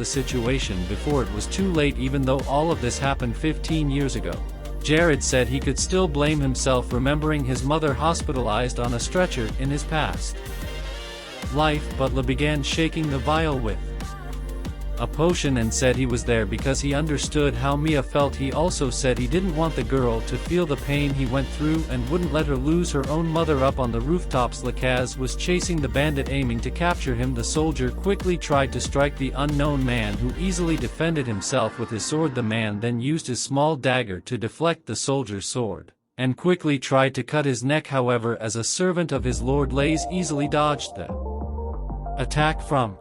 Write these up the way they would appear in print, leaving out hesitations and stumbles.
the situation before it was too late, even though all of this happened 15 years ago. Jared said he could still blame himself, remembering his mother hospitalized on a stretcher in his past life, but Le began shaking the vial with a potion and said he was there because he understood how Mia felt. He also said he didn't want the girl to feel the pain he went through and wouldn't let her lose her own mother. Up on the rooftops, Lakaz was chasing the bandit, aiming to capture him. The soldier quickly tried to strike the unknown man, who easily defended himself with his sword. The man then used his small dagger to deflect the soldier's sword, and quickly tried to cut his neck. However, as a servant of his lord, Lays easily dodged the attack from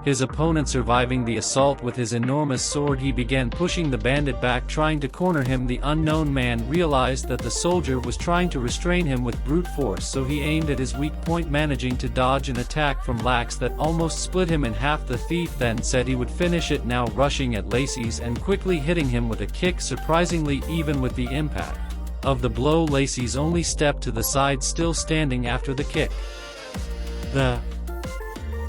his opponent, surviving the assault with his enormous sword. He began pushing the bandit back, trying to corner him. The unknown man realized that the soldier was trying to restrain him with brute force, so he aimed at his weak point, managing to dodge an attack from Lax that almost split him in half. The thief then said he would finish it, now rushing at Lacey's and quickly hitting him with a kick. Surprisingly, even with the impact of the blow, Lacey's only stepped to the side, still standing after the kick. The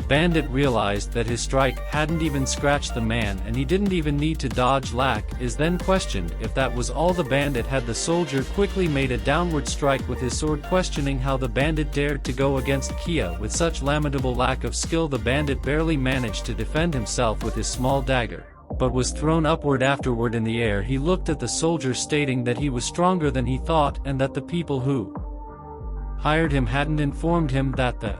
bandit realized that his strike hadn't even scratched the man, and he didn't even need to dodge. Lack is then questioned if that was all the bandit had. The soldier quickly made a downward strike with his sword, questioning how the bandit dared to go against Kia with such lamentable lack of skill. The bandit barely managed to defend himself with his small dagger, but was thrown upward. Afterward, in the air, he looked at the soldier, stating that he was stronger than he thought, and that the people who hired him hadn't informed him that the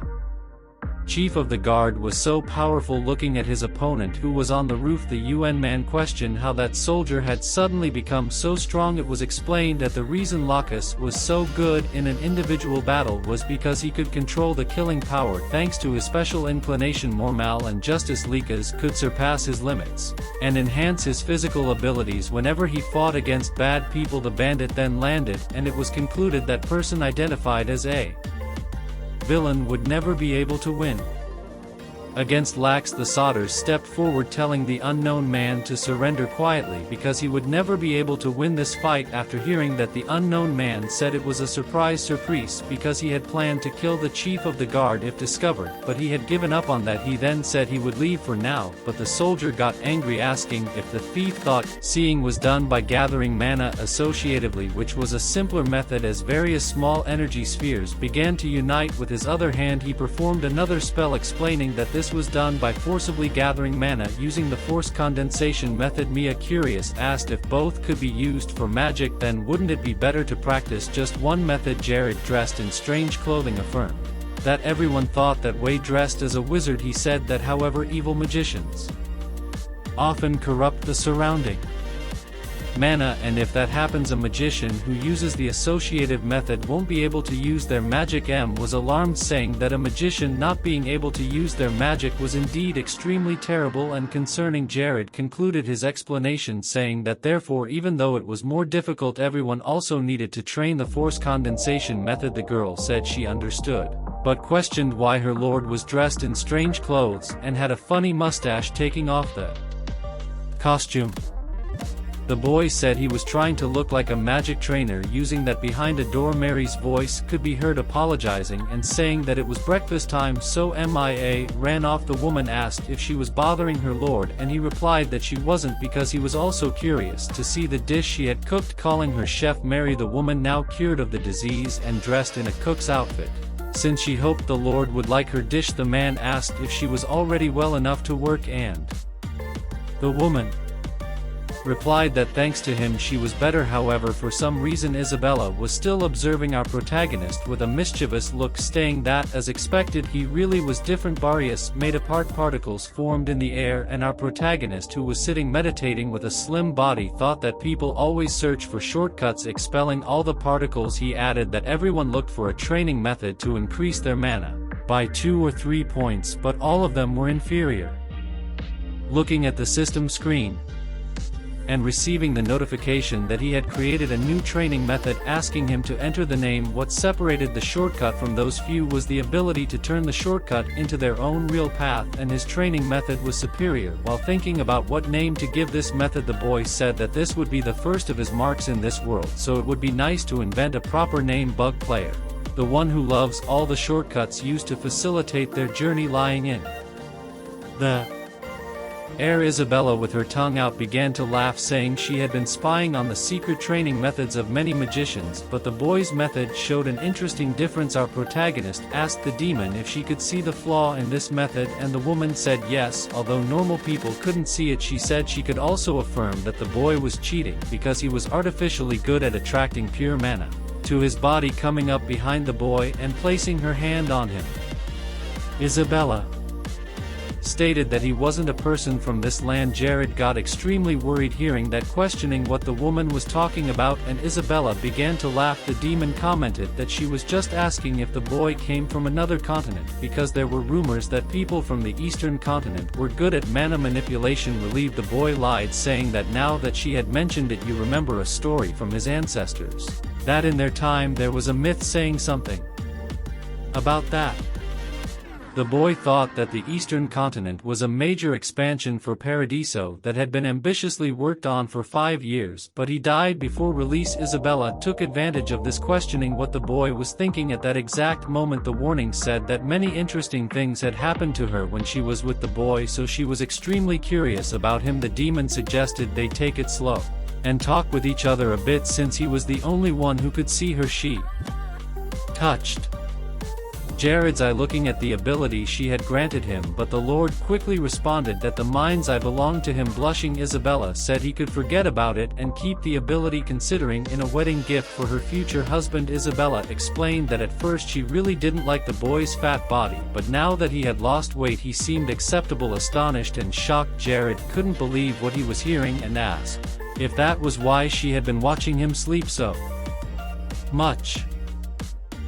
chief of the guard was so powerful. Looking at his opponent, who was on the roof, the UN man questioned how that soldier had suddenly become so strong. It was explained that the reason Lacus was so good in an individual battle was because he could control the killing power thanks to his special inclination. Mormal and Justice Likas could surpass his limits and enhance his physical abilities whenever he fought against bad people. The bandit then landed, and it was concluded that person identified as a villain would never be able to win against Lax. The Sodders stepped forward, telling the unknown man to surrender quietly because he would never be able to win this fight. After hearing that, the unknown man said it was a surprise because he had planned to kill the chief of the guard if discovered, but he had given up on that. He then said he would leave for now, but the soldier got angry, asking if the thief thought seeing was done by gathering mana associatively, which was a simpler method, as various small energy spheres began to unite. With his other hand, he performed another spell, explaining that this was done by forcibly gathering mana using the force condensation method. Mia, curious, asked if both could be used for magic. Then wouldn't it be better to practice just one method? Jared, dressed in strange clothing, affirmed that everyone thought that way, dressed as a wizard. He said that however, evil magicians often corrupt the surrounding mana, and if that happens, a magician who uses the associative method won't be able to use their magic. M was alarmed, saying that a magician not being able to use their magic was indeed extremely terrible and concerning. Jared concluded his explanation, saying that therefore, even though it was more difficult, everyone also needed to train the force condensation method. The girl said she understood, but questioned why her lord was dressed in strange clothes and had a funny mustache. Taking off the costume, the boy said he was trying to look like a magic trainer, using that. Behind a door, Mary's voice could be heard apologizing and saying that it was breakfast time, so Mia ran off. The woman asked if she was bothering her lord, and he replied that she wasn't because he was also curious to see the dish she had cooked, calling her Chef Mary. The woman, now cured of the disease and dressed in a cook's outfit, since she hoped the lord would like her dish. The man asked if she was already well enough to work, and the woman replied that thanks to him she was better. However, for some reason Isabella was still observing our protagonist with a mischievous look, saying that, as expected, he really was different. Barrios made apart particles formed in the air, and our protagonist, who was sitting meditating with a slim body, thought that people always search for shortcuts, expelling all the particles. He added that everyone looked for a training method to increase their mana by 2 or 3 points, but all of them were inferior. Looking at the system screen and receiving the notification that he had created a new training method, asking him to enter the name. What separated the shortcut from those few was the ability to turn the shortcut into their own real path, and his training method was superior. While thinking about what name to give this method, the boy said that this would be the first of his marks in this world, so it would be nice to invent a proper name. Bug player, the one who loves all the shortcuts used to facilitate their journey. Lying in the Isabella with her tongue out began to laugh, saying she had been spying on the secret training methods of many magicians, but the boy's method showed an interesting difference. Our protagonist asked the demon if she could see the flaw in this method, and the woman said yes. Although normal people couldn't see it, she said she could also affirm that the boy was cheating because he was artificially good at attracting pure mana to his body, coming up behind the boy and placing her hand on him. Isabella stated that he wasn't a person from this land. Jared got extremely worried hearing that, questioning what the woman was talking about, and Isabella began to laugh. The demon commented that she was just asking if the boy came from another continent, because there were rumors that people from the eastern continent were good at mana manipulation. Relieved, the boy lied, saying that now that she had mentioned it, you remember a story from his ancestors, that in their time there was a myth saying something about that. The boy thought that the eastern continent was a major expansion for Paradiso that had been ambitiously worked on for 5 years, but he died before release. Isabella took advantage of this, questioning what the boy was thinking. At that exact moment, the warning said that many interesting things had happened to her when she was with the boy, so she was extremely curious about him. The demon suggested they take it slow and talk with each other a bit, since he was the only one who could see her. She touched Jared's eye, looking at the ability she had granted him, but the Lord quickly responded that the mind's eye belonged to him. Blushing, Isabella said he could forget about it and keep the ability, considering in a wedding gift for her future husband. Isabella explained that at first she really didn't like the boy's fat body, but now that he had lost weight he seemed acceptable. Astonished and shocked, Jared couldn't believe what he was hearing and asked if that was why she had been watching him sleep so much.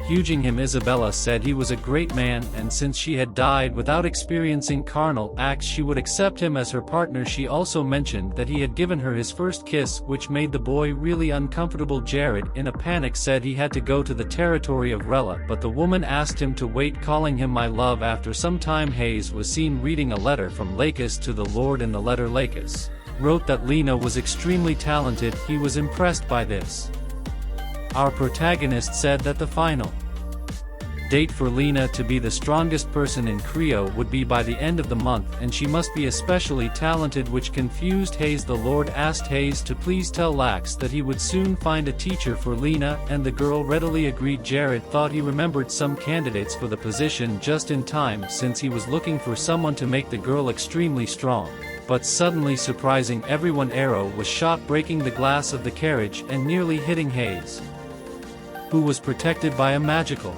Judging him, Isabella said he was a great man, and since she had died without experiencing carnal acts, she would accept him as her partner. She also mentioned that he had given her his first kiss, which made the boy really uncomfortable. Jared, in a panic, said he had to go to the territory of Rella, but the woman asked him to wait, calling him my love. After some time, Hayes was seen reading a letter from Lakis to the Lord. In the letter, Lakis wrote that Lena was extremely talented. He was impressed by this. Our protagonist said that the final date for Lena to be the strongest person in Creo would be by the end of the month, and she must be especially talented, which confused Hayes. The Lord asked Hayes to please tell Lax that he would soon find a teacher for Lena, and the girl readily agreed. Jared thought he remembered some candidates for the position just in time, since he was looking for someone to make the girl extremely strong. But suddenly, surprising everyone, arrow was shot, breaking the glass of the carriage and nearly hitting Hayes, who was protected by a magical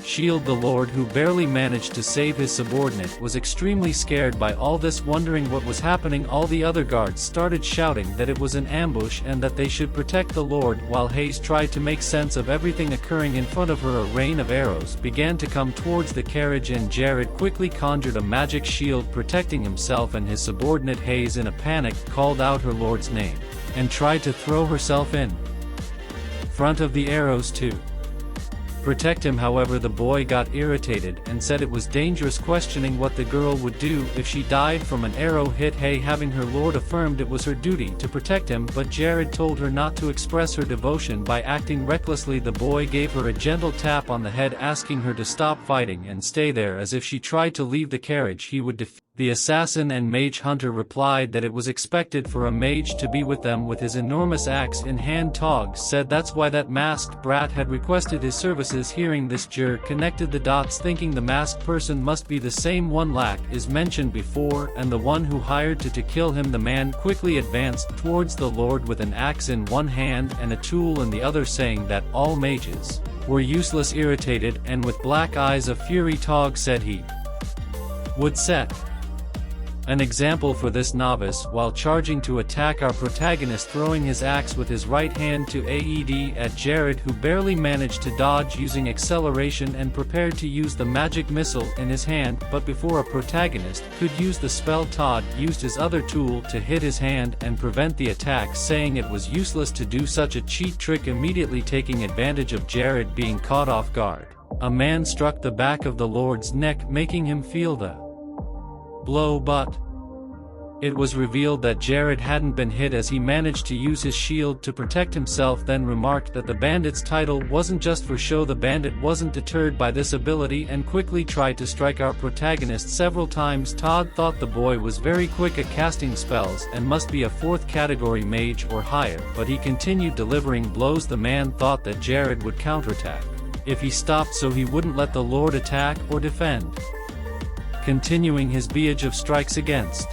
shield. The Lord, who barely managed to save his subordinate, was extremely scared by all this, wondering what was happening. All the other guards started shouting that it was an ambush and that they should protect the Lord, while Hayes tried to make sense of everything occurring in front of her. A rain of arrows began to come towards the carriage, and Jared quickly conjured a magic shield protecting himself and his subordinate. Hayes, in a panic, called out her Lord's name and tried to throw herself in front of the arrows to protect him. However, the boy got irritated and said it was dangerous, questioning what the girl would do if she died from an arrow hit. Hay, having her lord, affirmed it was her duty to protect him, but Jared told her not to express her devotion by acting recklessly. The boy gave her a gentle tap on the head, asking her to stop fighting and stay there, as if she tried to leave the carriage he would defeat. The assassin and mage hunter replied that it was expected for a mage to be with them with his enormous axe in hand. Tog said that's why that masked brat had requested his services. Hearing this, Jur connected the dots, thinking the masked person must be the same one Lack is mentioned before, and the one who hired to kill him. The man quickly advanced towards the Lord with an axe in one hand and a tool in the other, saying that all mages were useless. Irritated and with black eyes of fury, Tog said he would set an example for this novice while charging to attack our protagonist, throwing his axe with his right hand to AED at Jared, who barely managed to dodge using acceleration and prepared to use the magic missile in his hand. But before a protagonist could use the spell, Todd used his other tool to hit his hand and prevent the attack, saying it was useless to do such a cheat trick. Immediately taking advantage of Jared being caught off guard, a man struck the back of the Lord's neck, making him feel the blow, but It was revealed that Jared hadn't been hit as he managed to use his shield to protect himself, then remarked that the bandit's title wasn't just for show. The bandit wasn't deterred by this ability and quickly tried to strike our protagonist several times. Todd thought the boy was very quick at casting spells and must be a 4th category mage or higher, but he continued delivering blows. The man thought that Jared would counterattack if he stopped, so he wouldn't let the Lord attack or defend, continuing his barrage of strikes against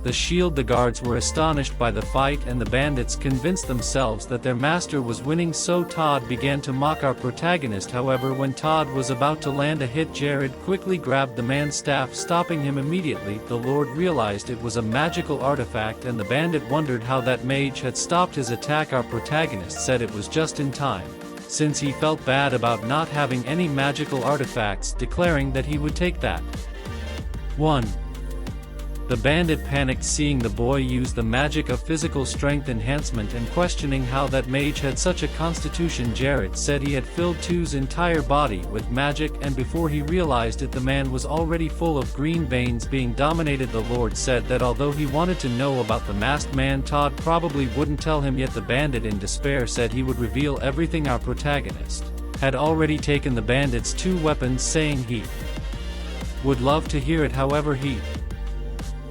the shield. The guards were astonished by the fight, and the bandits convinced themselves that their master was winning, so Todd began to mock our protagonist. However, when Todd was about to land a hit, Jared quickly grabbed the man's staff, stopping him immediately. The Lord realized it was a magical artifact, and the bandit wondered how that mage had stopped his attack. Our protagonist said it was just in time, since he felt bad about not having any magical artifacts, declaring that he would take that one. The bandit panicked seeing the boy use the magic of physical strength enhancement and questioning how that mage had such a constitution. Jared said he had filled Two's entire body with magic, and before he realized it, the man was already full of green veins, being dominated. The Lord said that although he wanted to know about the masked man, Todd probably wouldn't tell him yet. The bandit in despair said he would reveal everything. Our protagonist had already taken the bandit's 2 weapons, saying he would love to hear it. However, he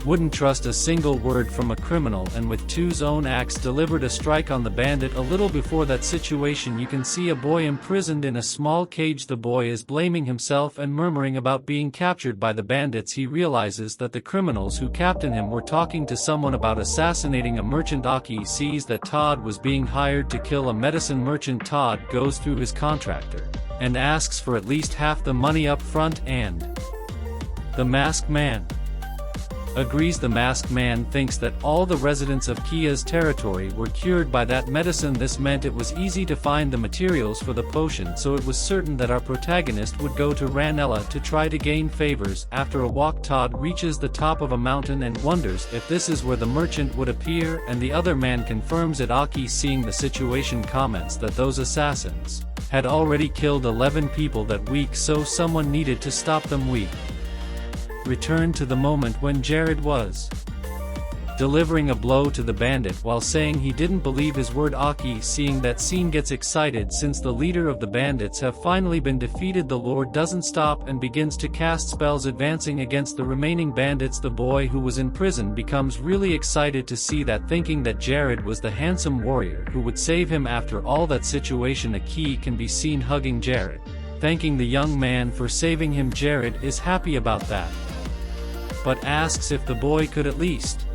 wouldn't trust a single word from a criminal, and with Two's own axe delivered a strike on the bandit. A little before that situation, you can see a boy imprisoned in a small cage. The boy is blaming himself and murmuring about being captured by the bandits. He realizes that the criminals who captured him were talking to someone about assassinating a merchant. Aki sees that Todd was being hired to kill a medicine merchant. Todd goes through his contractor and asks for at least half the money up front, and the masked man agrees. The masked man thinks that all the residents of Kia's territory were cured by that medicine. This meant it was easy to find the materials for the potion, so it was certain that our protagonist would go to Ranella to try to gain favors. After a walk, Todd reaches the top of a mountain and wonders if this is where the merchant would appear, and the other man confirms it. Aki, seeing the situation, comments that those assassins had already killed 11 people that week, so someone needed to stop them. We return to the moment when Jared was delivering a blow to the bandit while saying he didn't believe his word. Aki, seeing that scene, gets excited since the leader of the bandits have finally been defeated. The Lord doesn't stop and begins to cast spells, advancing against the remaining bandits. The boy who was in prison becomes really excited to see that, thinking that Jared was the handsome warrior who would save him after all that situation. Aki can be seen hugging Jared, thanking the young man for saving him. Jared is happy about that, but asks if the boy could at least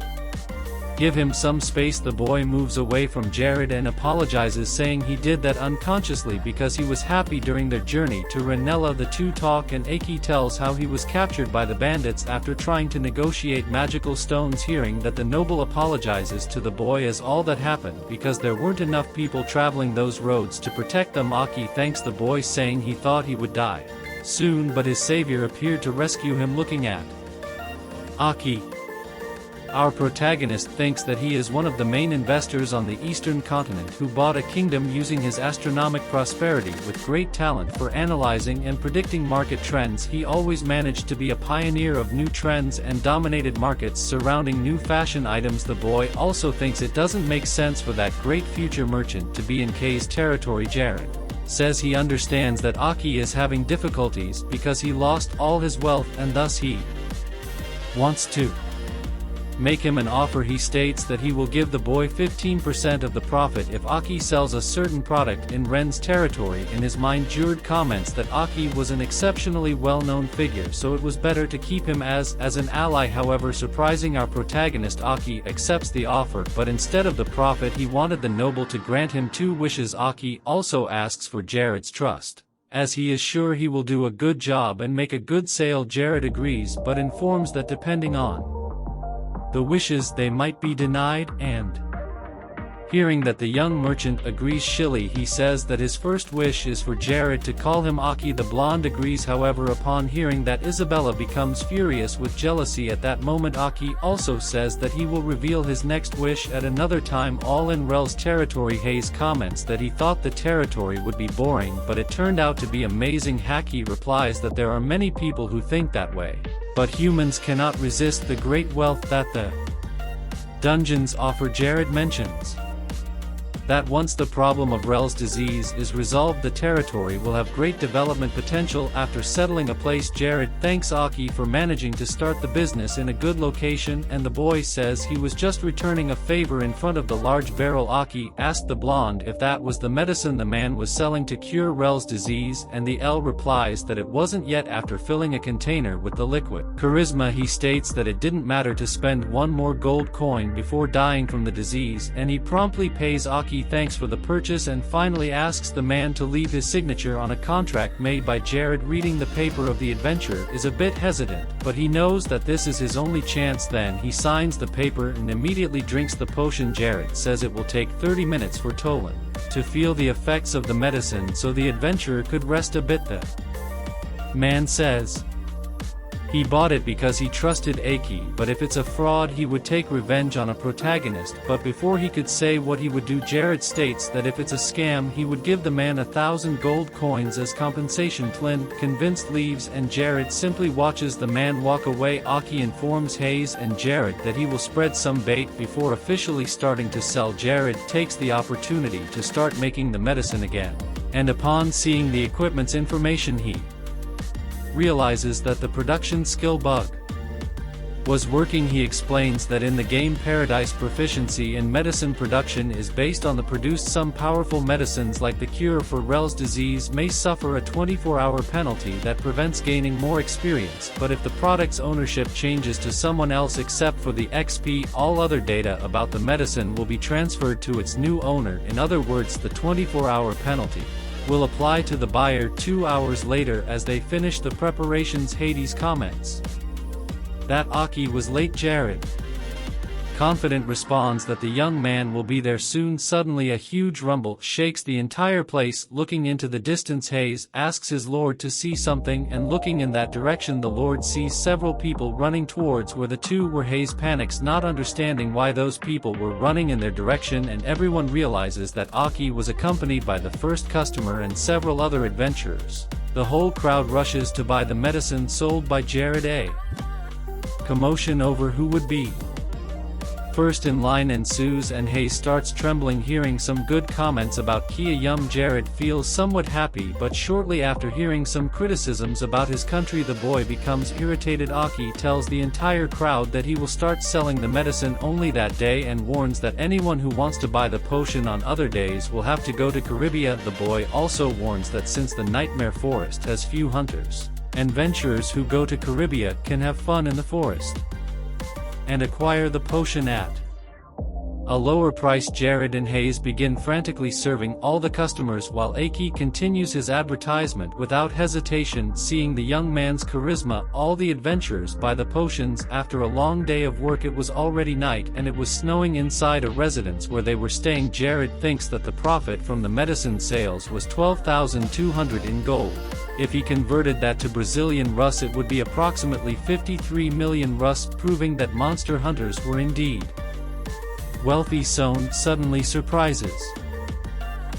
give him some space. The boy moves away from Jared and apologizes, saying he did that unconsciously because he was happy during their journey to Ranella. The two talk, and Aki tells how he was captured by the bandits after trying to negotiate magical stones. Hearing that, the noble apologizes to the boy as all that happened because there weren't enough people traveling those roads to protect them. Aki thanks the boy, saying he thought he would die soon, but his savior appeared to rescue him. Looking at Aki, our protagonist thinks that he is one of the main investors on the eastern continent who bought a kingdom using his astronomical prosperity. With great talent for analyzing and predicting market trends, he always managed to be a pioneer of new trends and dominated markets surrounding new fashion items. The boy also thinks it doesn't make sense for that great future merchant to be in K's territory. Jared says he understands that Aki is having difficulties because he lost all his wealth, and thus he wants to make him an offer. He states that he will give the boy 15% of the profit if Aki sells a certain product in Ren's territory. In his mind, Jared comments that Aki was an exceptionally well-known figure, so it was better to keep him as an ally. However, surprising our protagonist, Aki accepts the offer, but instead of the profit, he wanted the noble to grant him 2 wishes. Aki also asks for Jared's trust, as he is sure he will do a good job and make a good sale. Jared agrees, but informs that depending on the wishes, they might be denied, and hearing that the young merchant agrees shilly, he says that his first wish is for Jared to call him Aki. The blonde agrees. However, upon hearing that, Isabella becomes furious with jealousy. At that moment, Aki also says that he will reveal his next wish at another time, all in Rel's territory. Hayes comments that he thought the territory would be boring, but it turned out to be amazing. Haki replies that there are many people who think that way, But humans cannot resist the great wealth that the dungeons offer. Jared mentions that once the problem of Rel's disease is resolved, the territory will have great development potential after settling a place. Jared thanks Aki for managing to start the business in a good location, and the boy says he was just returning a favor in front of the large barrel. Aki asked the blonde if that was the medicine the man was selling to cure Rel's disease, and the L replies that it wasn't yet after filling a container with the liquid. Charisma, he states that it didn't matter to spend one more gold coin before dying from the disease, and he promptly pays Aki thanks for the purchase and finally asks the man to leave his signature on a contract made by Jared. Reading the paper of the adventure is a bit hesitant, but he knows that this is his only chance. Then he signs the paper and immediately drinks the potion. Jared says it will take 30 minutes for Tolan to feel the effects of the medicine, so the adventurer could rest a bit. The man says he bought it because he trusted Aki, but if it's a fraud he would take revenge on a protagonist. But before he could say what he would do, Jared states that if it's a scam he would give the man 1,000 gold coins as compensation. Flynn, convinced, leaves and Jared simply watches the man walk away. Aki informs Hayes and Jared that he will spread some bait before officially starting to sell. Jared takes the opportunity to start making the medicine again, and upon seeing the equipment's information he realizes that the production skill bug was working. He explains that in the game Paradise, proficiency in medicine production is based on the produced. Some powerful medicines like the cure for Rel's disease may suffer a 24-hour penalty that prevents gaining more experience, but if the product's ownership changes to someone else except for the XP, all other data about the medicine will be transferred to its new owner. In other words, the 24-hour penalty will apply to the buyer 2 hours later as they finish the preparations. Hades comments that Aki was late. Jared, confident, responds that the young man will be there soon. Suddenly a huge rumble shakes the entire place. Looking into the distance, Hayes asks his lord to see something, and looking in that direction the lord sees several people running towards where the two were. Hayes panics, not understanding why those people were running in their direction, and everyone realizes that Aki was accompanied by the first customer and several other adventurers. The whole crowd rushes to buy the medicine sold by Jared. A commotion over who would be first in line ensues, and Hayes starts trembling, hearing some good comments about Kia Yum. Jared feels somewhat happy, but shortly after hearing some criticisms about his country the boy becomes irritated. Aki tells the entire crowd that he will start selling the medicine only that day and warns that anyone who wants to buy the potion on other days will have to go to Caribia. The boy also warns that since the Nightmare Forest has few hunters and adventurers who go to Caribia can have fun in the forest and acquire the potion at a lower price. Jared and Hayes begin frantically serving all the customers while Aki continues his advertisement without hesitation. Seeing the young man's charisma, all the adventurers buy the potions. After a long day of work, it was already night and it was snowing inside a residence where they were staying. Jared thinks that the profit from the medicine sales was 12,200 in gold. If he converted that to Brazilian rus, it would be approximately 53 million rus, proving that monster hunters were indeed wealthy. Sohn suddenly surprises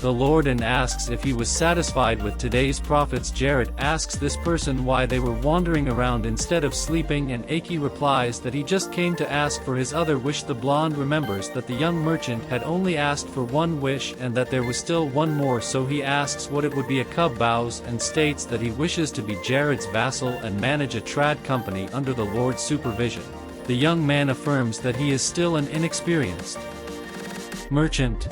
the Lord and asks if he was satisfied with today's profits. Jared asks this person why they were wandering around instead of sleeping, and Aki replies that he just came to ask for his other wish. The blonde remembers that the young merchant had only asked for one wish and that there was still one more, so he asks what it would be. A cub bows and states that he wishes to be Jared's vassal and manage a trad company under the Lord's supervision. The young man affirms that he is still an inexperienced merchant,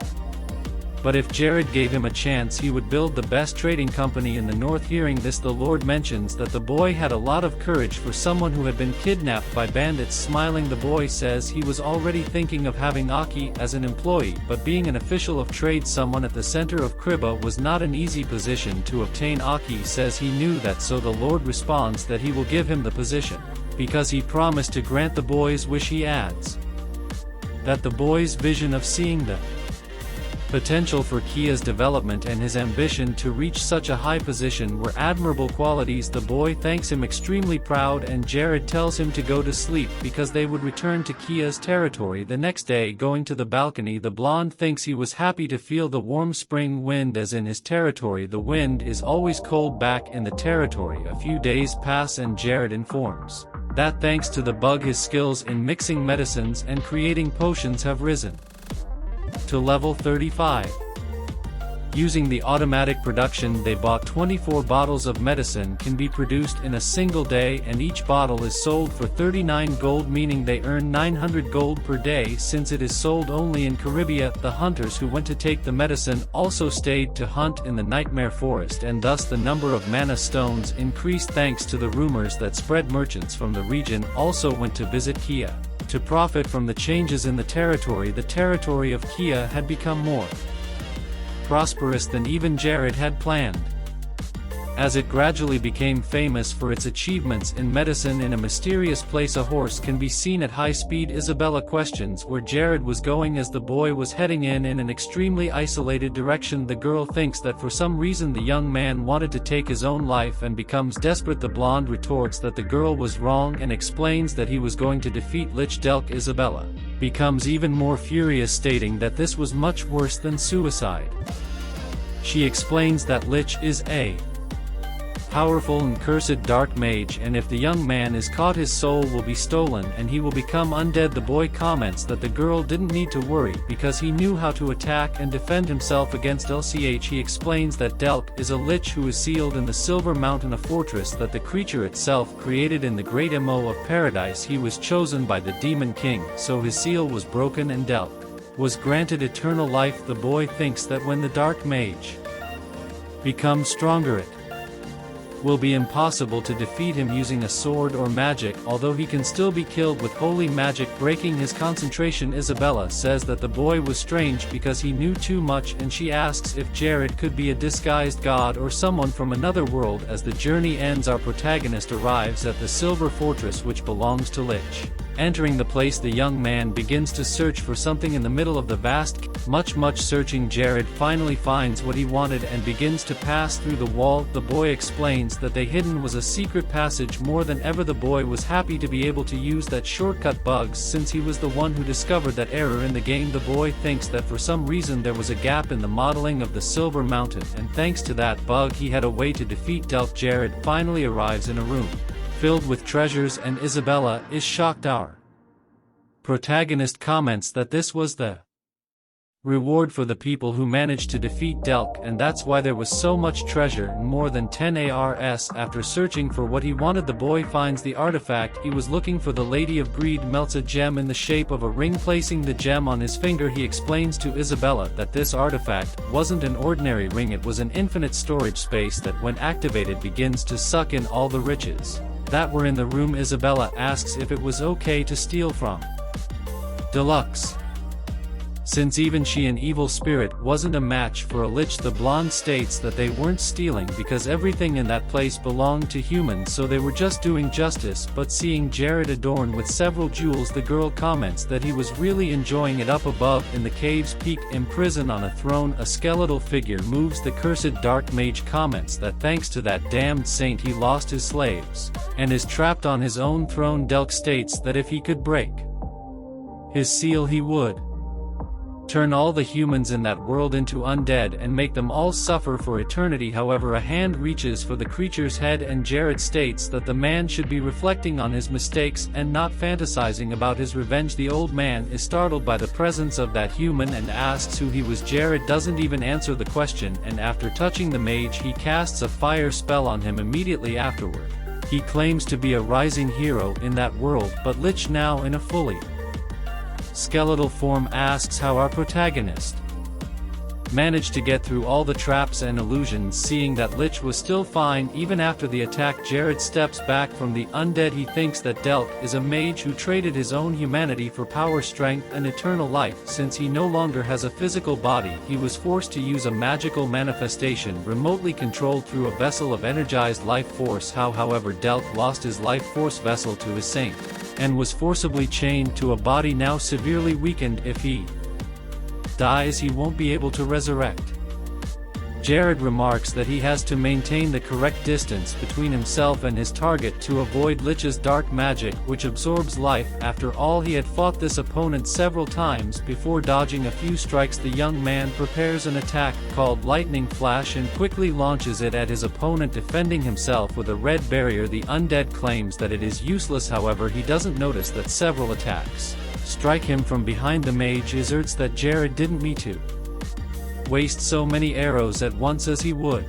but if Jared gave him a chance he would build the best trading company in the north. Hearing this, the Lord mentions that the boy had a lot of courage for someone who had been kidnapped by bandits. Smiling, the boy says he was already thinking of having Aki as an employee, but being an official of trade, someone at the center of Kriba, was not an easy position to obtain. Aki says he knew that, so the Lord responds that he will give him the position because he promised to grant the boy's wish. He adds that the boy's vision of seeing the Potential for Kia's development and his ambition to reach such a high position were admirable qualities. The boy thanks him extremely proud, and Jared tells him to go to sleep because they would return to Kia's territory the next day. Going to the balcony, the blonde thinks he was happy to feel the warm spring wind as in his territory the wind is always cold back in the territory. A few days pass and Jared informs that thanks to the bug his skills in mixing medicines and creating potions have risen to level 35. Using the automatic production they bought 24 bottles of medicine can be produced in a single day, and each bottle is sold for 39 gold, meaning they earn 900 gold per day since it is sold only in Caribbean. The hunters who went to take the medicine also stayed to hunt in the Nightmare Forest, and thus the number of mana stones increased thanks to the rumors that spread. Merchants from the region also went to visit Kia to profit from the changes in the territory. The territory of Kia had become more prosperous than even Jared had planned, as it gradually became famous for its achievements in medicine. In a mysterious place a horse can be seen at high speed. Isabella questions where Jared was going as the boy was heading in an extremely isolated direction. The girl thinks that for some reason the young man wanted to take his own life and becomes desperate. The blonde retorts that the girl was wrong and explains that he was going to defeat Lich Delk. Isabella becomes even more furious, stating that this was much worse than suicide. She explains that Lich is a powerful and cursed dark mage, and if the young man is caught his soul will be stolen and he will become undead. The boy comments that the girl didn't need to worry because he knew how to attack and defend himself against LCH. He explains that Delk is a lich who is sealed in the Silver Mountain, a fortress that the creature itself created in the Great MO of Paradise. He was chosen by the Demon King, so his seal was broken and Delk was granted eternal life. The boy thinks that when the dark mage becomes stronger it will be impossible to defeat him using a sword or magic, although he can still be killed with holy magic, breaking his concentration. Isabella says that the boy was strange because he knew too much, and she asks if Jared could be a disguised god or someone from another world. As the journey ends, our protagonist arrives at the Silver Fortress, which belongs to Lich. Entering the place, the young man begins to search for something in the middle of the vast much searching. Jared finally finds what he wanted and begins to pass through the wall. The boy explains that the hidden was a secret passage. More than ever the boy was happy to be able to use that shortcut bugs since he was the one who discovered that error in the game. The boy thinks that for some reason there was a gap in the modeling of the Silver Mountain, and thanks to that bug he had a way to defeat Delk. Jared finally arrives in a room filled with treasures, and Isabella is shocked. Our protagonist comments that this was the reward for the people who managed to defeat Delk, and that's why there was so much treasure and more than 10 ARS. After searching for what he wanted, the boy finds the artifact he was looking for. The Lady of Greed melts a gem in the shape of a ring, placing the gem on his finger. He explains to Isabella that this artifact wasn't an ordinary ring, it was an infinite storage space that when activated begins to suck in all the riches that were in the room. Isabella asks if it was okay to steal from Deluxe, since even she, an evil spirit, wasn't a match for a lich. The blonde states that they weren't stealing because everything in that place belonged to humans, so they were just doing justice. But seeing Jared adorned with several jewels, the girl comments that he was really enjoying it. Up above in the cave's peak, imprisoned on a throne, a skeletal figure moves. The cursed dark mage comments that thanks to that damned saint he lost his slaves and is trapped on his own throne. Delk states that if he could break his seal he would turn all the humans in that world into undead and make them all suffer for eternity. However, a hand reaches for the creature's head, and Jared states that the man should be reflecting on his mistakes and not fantasizing about his revenge. The old man is startled by the presence of that human and asks who he was. Jared doesn't even answer the question, and after touching the mage he casts a fire spell on him immediately afterward. He claims to be a rising hero in that world, but Lich, now in a fully skeletal form, asks how our protagonist managed to get through all the traps and illusions. Seeing that Lich was still fine even after the attack, Jared steps back from the undead. He thinks that Delk is a mage who traded his own humanity for power, strength, and eternal life. Since he no longer has a physical body, he was forced to use a magical manifestation remotely controlled through a vessel of energized life force. However, Delk lost his life force vessel to his saint and was forcibly chained to a body now severely weakened. If he dies he won't be able to resurrect. Jared remarks that he has to maintain the correct distance between himself and his target to avoid Lich's dark magic which absorbs life. After all, he had fought this opponent several times before dodging a few strikes. The young man prepares an attack called Lightning Flash and quickly launches it at his opponent, defending himself with a red barrier. The undead claims that it is useless, however he doesn't notice that several attacks strike him from behind. The mage asserts that Jared didn't mean to waste so many arrows at once as he would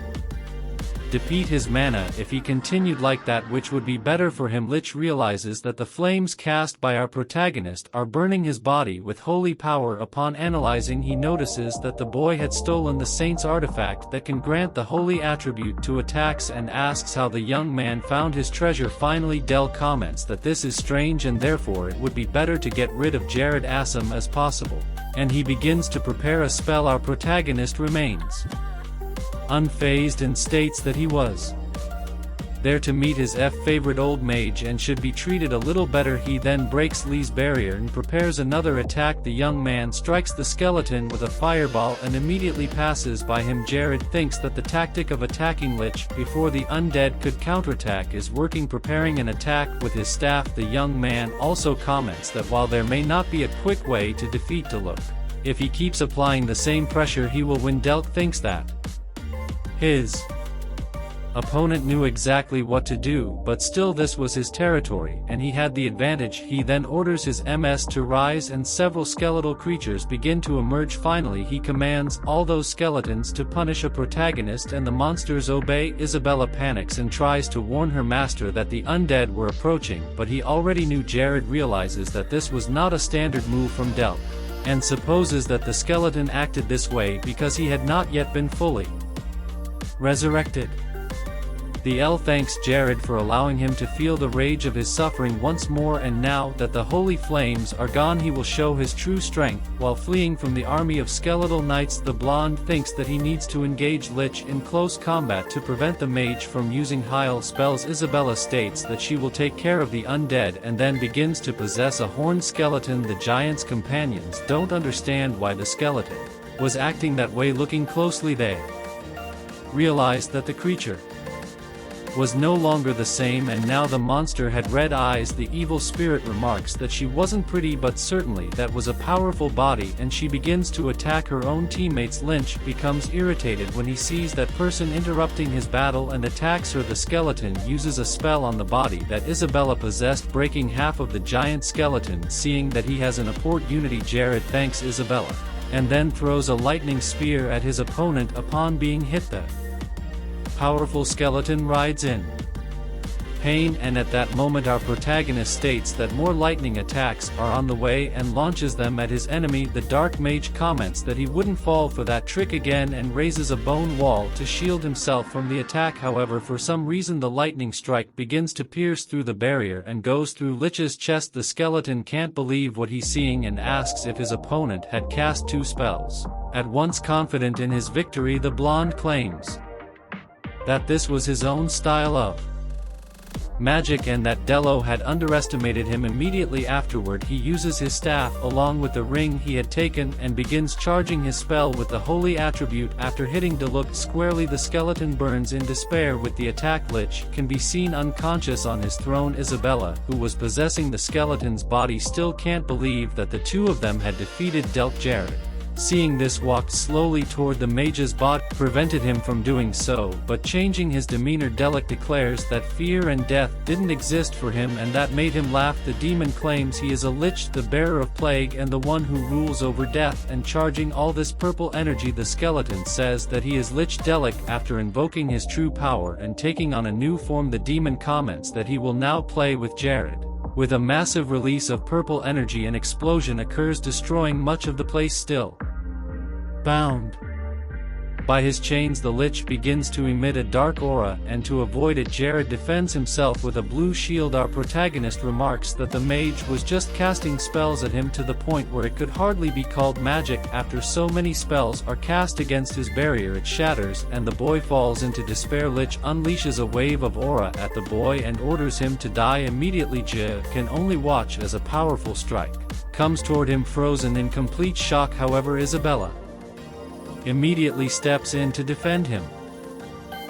deplete his mana if he continued like that, which would be better for him. Lich realizes that the flames cast by our protagonist are burning his body with holy power. Upon analyzing, he notices that the boy had stolen the saint's artifact that can grant the holy attribute to attacks and asks how the young man found his treasure. Finally, Del comments that this is strange and therefore it would be better to get rid of Jared as soon as possible, and he begins to prepare a spell. Our protagonist remains unfazed and states that he was there to meet his favorite old mage and should be treated a little better. He then breaks Lee's barrier and prepares another attack. The young man strikes the skeleton with a fireball and immediately passes by him. Jared thinks that the tactic of attacking Lich before the undead could counterattack is working, preparing an attack with his staff. The young man also comments that while there may not be a quick way to defeat Deluk, if he keeps applying the same pressure he will win. Delk thinks that his opponent knew exactly what to do, but still this was his territory and he had the advantage. He then orders his MS to rise and several skeletal creatures begin to emerge. Finally, he commands all those skeletons to punish a protagonist and the monsters obey. Isabella panics and tries to warn her master that the undead were approaching, but he already knew. Jared realizes that this was not a standard move from Delk and supposes that the skeleton acted this way because he had not yet been fully resurrected. The L thanks Jared for allowing him to feel the rage of his suffering once more, and now that the holy flames are gone he will show his true strength. While fleeing from the army of skeletal knights, the blonde thinks that he needs to engage Lich in close combat to prevent the mage from using heal spells. Isabella states that she will take care of the undead and then begins to possess a horned skeleton. The giant's companions don't understand why the skeleton was acting that way. Looking closely, they realized that the creature was no longer the same and now the monster had red eyes. The evil spirit remarks that she wasn't pretty, but certainly that was a powerful body, and she begins to attack her own teammates. Lynch becomes irritated when he sees that person interrupting his battle and attacks her. The skeleton uses a spell on the body that Isabella possessed, breaking half of the giant skeleton. Seeing that he has an opportunity, Jared thanks Isabella and then throws a lightning spear at his opponent. Upon being hit, the powerful skeleton rides in pain, and at that moment our protagonist states that more lightning attacks are on the way and launches them at his enemy. The dark mage comments that he wouldn't fall for that trick again and raises a bone wall to shield himself from the attack. However, for some reason the lightning strike begins to pierce through the barrier and goes through Lich's chest. The skeleton can't believe what he's seeing and asks if his opponent had cast 2 spells at once. Confident in his victory, the blonde claims that this was his own style of magic and that Dello had underestimated him. Immediately afterward he uses his staff along with the ring he had taken and begins charging his spell with the holy attribute. After hitting Deluk squarely, the skeleton burns in despair with the attack. Lich can be seen unconscious on his throne. Isabella, who was possessing the skeleton's body, still can't believe that the two of them had defeated Delk. Jared, seeing this, walked slowly toward the mage's body, prevented him from doing so, but changing his demeanor, Delek declares that fear and death didn't exist for him and that made him laugh. The demon claims he is a lich, the bearer of plague and the one who rules over death and charging all this purple energy. The skeleton says that he is Lich Delek. After invoking his true power and taking on a new form, the demon comments that he will now play with Jared. With a massive release of purple energy, an explosion occurs, destroying much of the place. Still bound by his chains, the Lich begins to emit a dark aura, and to avoid it, Jared defends himself with a blue shield. Our protagonist remarks that the mage was just casting spells at him to the point where it could hardly be called magic. After so many spells are cast against his barrier, it shatters and the boy falls into despair. Lich unleashes a wave of aura at the boy and orders him to die immediately. J can only watch as a powerful strike comes toward him frozen in complete shock. However, Isabella immediately steps in to defend him,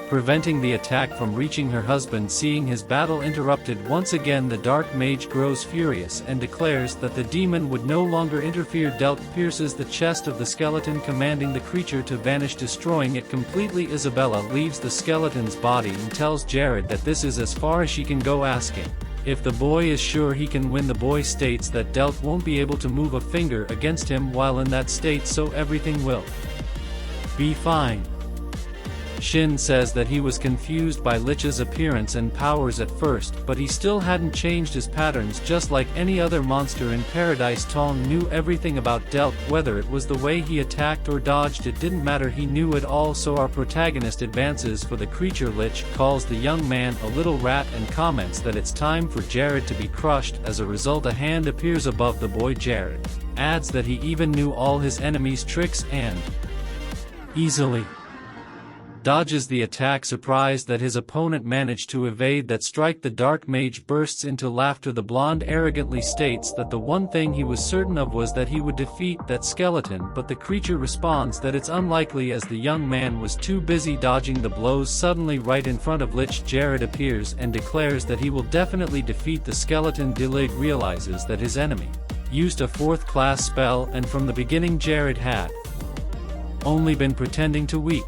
preventing the attack from reaching her husband. Seeing his battle interrupted once again, the dark mage grows furious and declares that the demon would no longer interfere. Delt pierces the chest of the skeleton, commanding the creature to vanish, destroying it completely. Isabella leaves the skeleton's body and tells Jared that this is as far as she can go, asking if the boy is sure he can win. The boy states that Delt won't be able to move a finger against him while in that state, so everything will be fine. Shin says that he was confused by Lich's appearance and powers at first, but he still hadn't changed his patterns. Just like any other monster in Paradise, Tong knew everything about Delt. Whether it was the way he attacked or dodged, it didn't matter, he knew it all. So our protagonist advances for the creature. Lich calls the young man a little rat and comments that it's time for Jared to be crushed. As a result, a hand appears above the boy. Jared adds that he even knew all his enemies' tricks and easily dodges the attack, surprised that his opponent managed to evade that strike. The dark mage bursts into laughter. The blonde arrogantly states that the one thing he was certain of was that he would defeat that skeleton, but the creature responds that it's unlikely as the young man was too busy dodging the blows. Suddenly, right in front of Lich, Jared appears and declares that he will definitely defeat the skeleton. Dilig realizes that his enemy used a 4th-class spell, and from the beginning Jared had only been pretending to weak.